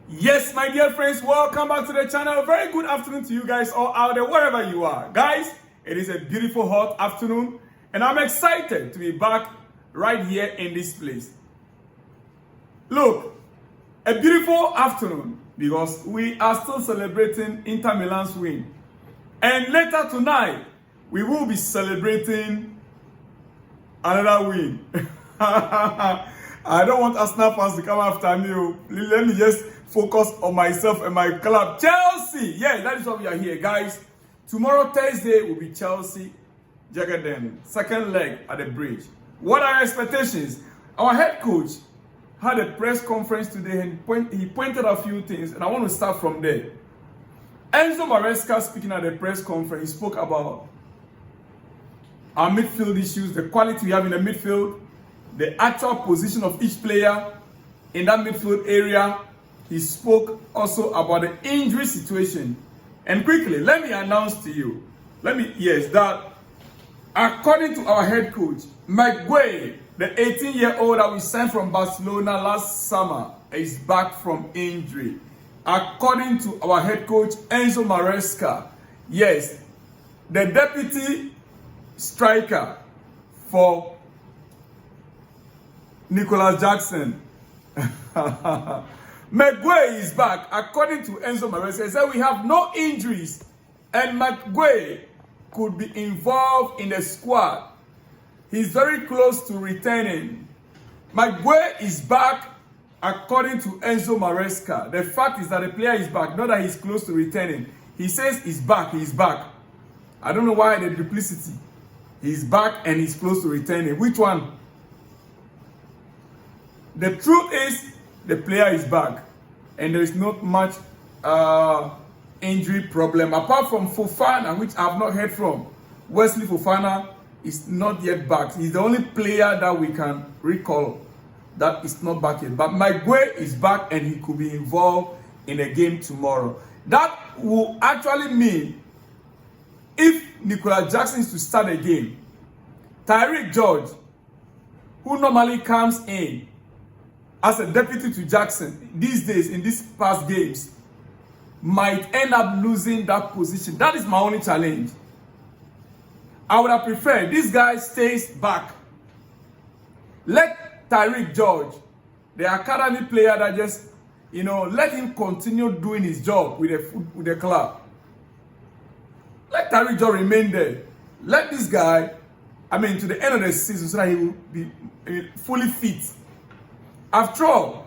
Yes, my dear friends, welcome back to the channel. Very good afternoon to you guys all out there, wherever you are. Guys, it is a beautiful hot afternoon, and I'm excited to be back right here in this place. Look, a beautiful afternoon because we are still celebrating Inter Milan's win. And later tonight, we will be celebrating another win. I don't want Arsenal fans to come after me. Let me just focus on myself and my club, Chelsea. Yeah, that is why we are here, guys. Tomorrow, Thursday, will be Chelsea, Jagaden, second leg at the bridge. What are our expectations? Our head coach had a press conference today and he pointed a few things, and I want to start from there. Enzo Maresca, speaking at the press conference, he spoke about our midfield issues, the quality we have in the midfield, the actual position of each player in that midfield area. He spoke also about the injury situation. And quickly, let me announce to you, that according to our head coach, Maguire, the 18-year-old that we signed from Barcelona last summer, is back from injury. According to our head coach, Enzo Maresca, yes, the deputy striker for Nicolas Jackson, Maguire is back. According to Enzo Maresca, he said we have no injuries and Maguire could be involved in the squad. He's very close to returning. Maguire is back according to Enzo Maresca. The fact is that the player is back, not that he's close to returning. He says he's back, he's back. I don't know why the duplicity. He's back and he's close to returning. Which one? The truth is, the player is back, and there is not much injury problem apart from Fofana, which I have not heard from. Wesley Fofana is not yet back. He's the only player that we can recall that is not back yet. But Maguire is back, and he could be involved in a game tomorrow. That will actually mean if Nicolas Jackson is to start a game, Tyreek George, who normally comes in as a deputy to Jackson these days in these past games, might end up losing that position. That is my only challenge. I would have preferred this guy stays back. Let Tyreek George, the academy player that just, let him continue doing his job with the club. Let Tyreek George remain there. Let this guy, to the end of the season, so that he will be fully fit. After all,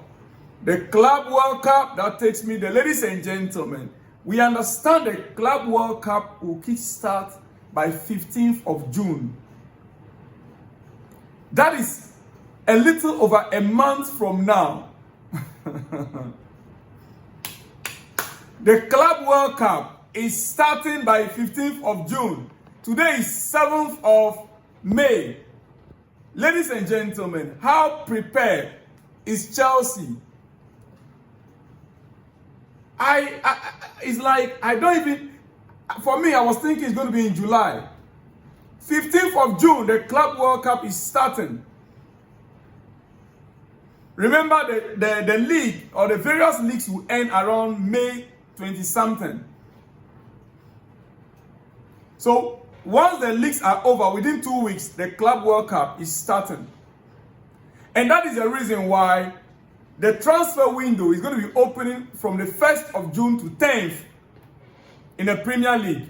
the Club World Cup, that takes me there. Ladies and gentlemen, we understand the Club World Cup will kickstart by 15th of June. That is a little over a month from now. The Club World Cup is starting by 15th of June. Today is 7th of May. Ladies and gentlemen, how prepared is Chelsea? It's like, I don't even, for me, I was thinking it's going to be in July. 15th of June, the Club World Cup is starting. Remember, the league or the various leagues will end around May 20-something. So, once the leagues are over, within 2 weeks, the Club World Cup is starting. And that is the reason why the transfer window is going to be opening from the 1st of June to 10th in the Premier League.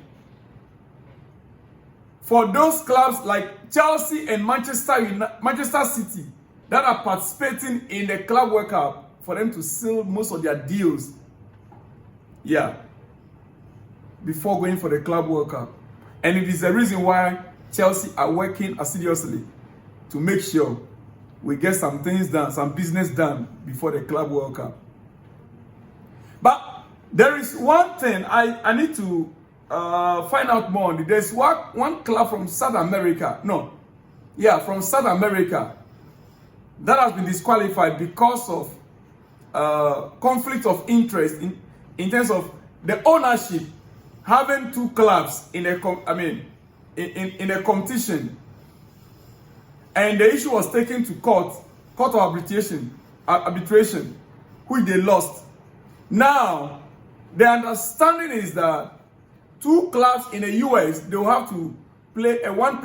For those clubs like Chelsea and Manchester City that are participating in the Club World Cup, for them to seal most of their deals, before going for the Club World Cup. And it is the reason why Chelsea are working assiduously to make sure we get some things done, some business done before the Club World Cup. But there is one thing I need to find out more on. There's one club from South America. From South America that has been disqualified because of conflict of interest in terms of the ownership having two clubs in a competition. And the issue was taken to court of arbitration, which they lost. Now, the understanding is that two clubs in the US, they will have to play a one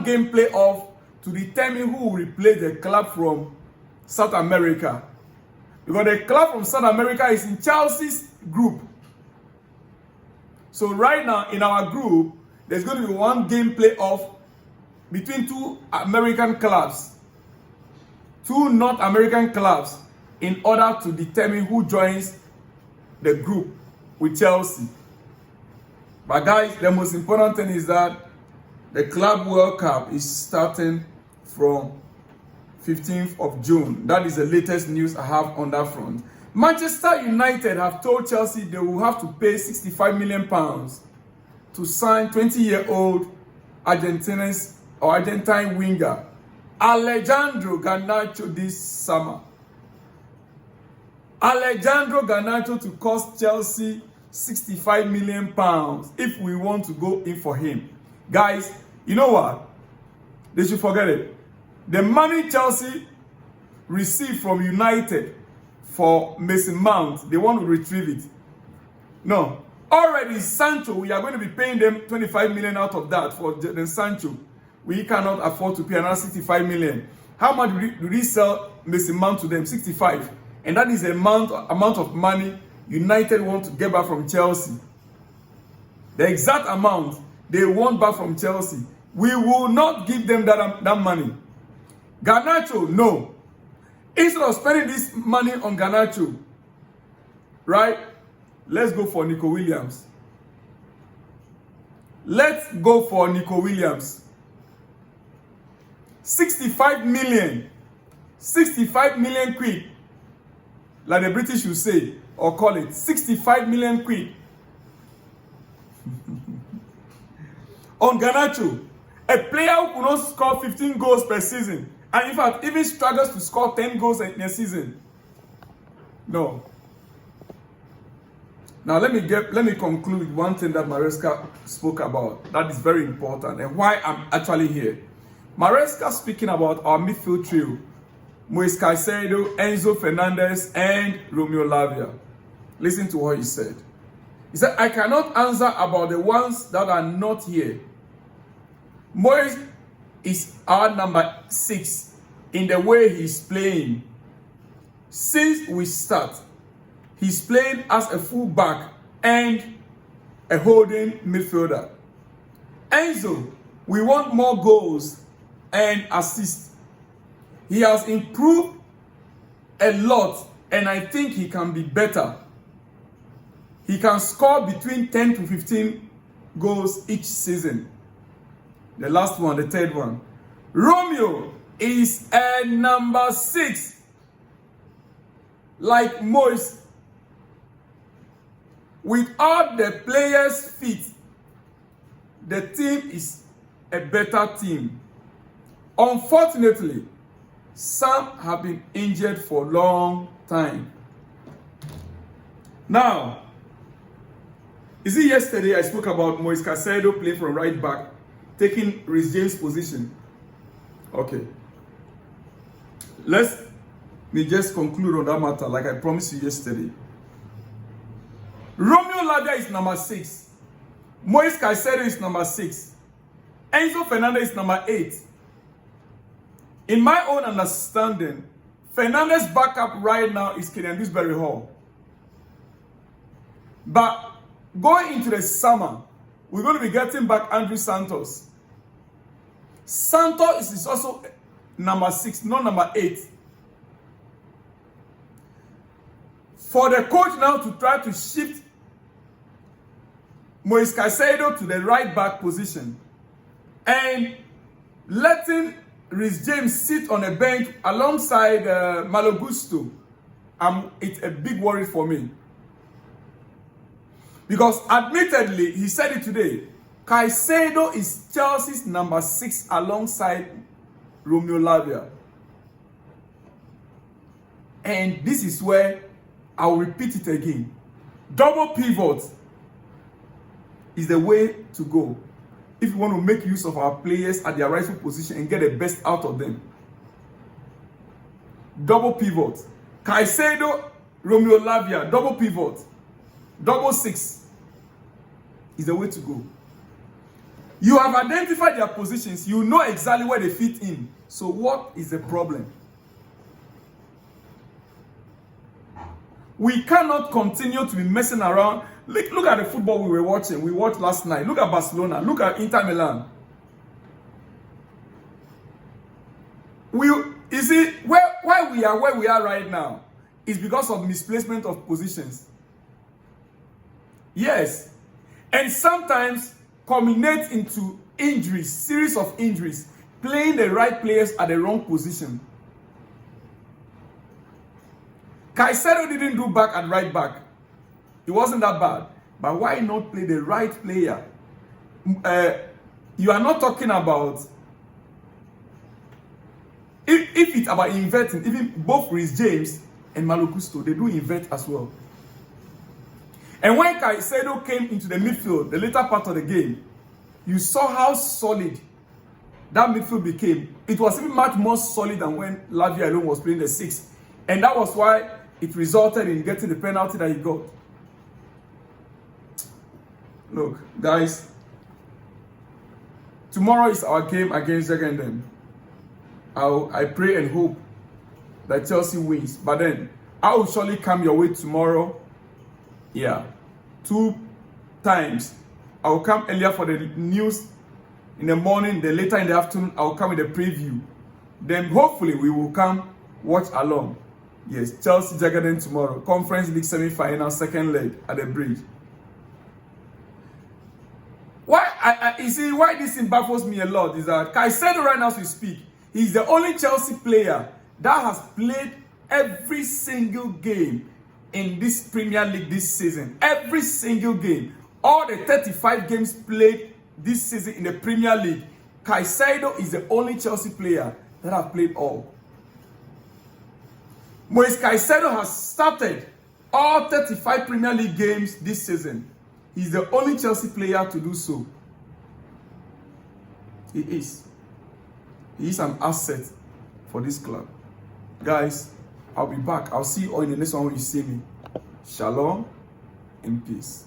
game playoff to determine who will replace the club from South America. Because the club from South America is in Chelsea's group. So right now in our group, there's going to be one game playoff between two American clubs, two North American clubs, in order to determine who joins the group with Chelsea. But guys, the most important thing is that the Club World Cup is starting from 15th of June. That is the latest news I have on that front. Manchester United have told Chelsea they will have to pay £65 million to sign 20-year-old Argentine winger Alejandro Garnacho this summer. Alejandro Garnacho to cost Chelsea £65 million if we want to go in for him. Guys, you know what? They should forget it. The money Chelsea received from United for Mason Mount, they want to retrieve it. No. Already Sancho, we are going to be paying them 25 million out of that for the Sancho. We cannot afford to pay another 65 million. How much do we sell Mason Mount to them? 65. And that is the amount of money United want to get back from Chelsea. The exact amount they want back from Chelsea. We will not give them that money. Garnacho, no. Instead of spending this money on Garnacho, right? Let's go for Nico Williams. Let's go for Nico Williams. 65 million. 65 million quid. Like the British would say, or call it 65 million quid. On Garnacho, a player who could not score 15 goals per season, and in fact even struggles to score 10 goals in a season. No. Now let me conclude with one thing that Maresca spoke about that is very important and why I'm actually here. Maresca speaking about our midfield trio, Moise Caicedo, Enzo Fernandez, and Romeo Lavia. Listen to what he said. He said, I cannot answer about the ones that are not here. Moise is our number 6 in the way he's playing. Since we start, he's playing as a fullback and a holding midfielder. Enzo, we want more goals and assists. He has improved a lot and I think he can be better. He can score between 10 to 15 goals each season. The last one, the third one. Romeo is a number 6. Like Moise. Without the players fit, the team is a better team. Unfortunately, some have been injured for a long time. Now, you see, yesterday I spoke about Moise Caicedo playing from right back, taking Reece James' position. Okay. Let me just conclude on that matter like I promised you yesterday. Romeo Lavia is number 6. Moise Caicedo is number 6. Enzo Fernandez is number 8. In my own understanding, Fernandez's backup right now is Kenyan Dewsbury Hall. But going into the summer, we're going to be getting back Andrew Santos. Santos is also number 6, not number 8. For the coach now to try to shift Moise Caicedo to the right back position and letting Reece James sit on a bench alongside Malo Gusto, it's a big worry for me. Because admittedly, he said it today, Caicedo is Chelsea's number 6 alongside Romeo Lavia. And this is where I will repeat it again. Double pivot is the way to go if you want to make use of our players at their rightful position and get the best out of them. Double pivot. Caicedo, Romeo Lavia, double pivot, double six is the way to go. You have identified their positions. You know exactly where they fit in. So what is the problem? We cannot continue to be messing around. Look at the football we were watching. We watched last night. Look at Barcelona. Look at Inter Milan. You see, why we are where we are right now is because of misplacement of positions. Yes. And sometimes culminate into injuries, series of injuries, playing the right players at the wrong position. Caicedo didn't do back at right back. It wasn't that bad. But why not play the right player? You are not talking about... If it's about inverting, even both Reece James and Malo Gusto, they do invert as well. And when Caicedo came into the midfield, the later part of the game, you saw how solid that midfield became. It was even much more solid than when Lavia alone was playing the sixth. And that was why it resulted in getting the penalty that he got. Look, guys, tomorrow is our game against Jagendem. I pray and hope that Chelsea wins. But then, I will surely come your way tomorrow. Yeah. 2 times. I will come earlier for the news in the morning. Then later in the afternoon, I will come with a preview. Then hopefully we will come watch along. Yes, Chelsea Jagendem tomorrow. Conference League semi-final, second leg at the Bridge. You see, why this thing baffles me a lot is that Caicedo right now as we speak, he's the only Chelsea player that has played every single game in this Premier League this season. Every single game. All the 35 games played this season in the Premier League, Caicedo is the only Chelsea player that have played all. Moise Caicedo has started all 35 Premier League games this season. He's the only Chelsea player to do so. He is. He is an asset for this club. Guys, I'll be back. I'll see you all in the next one when you see me. Shalom and peace.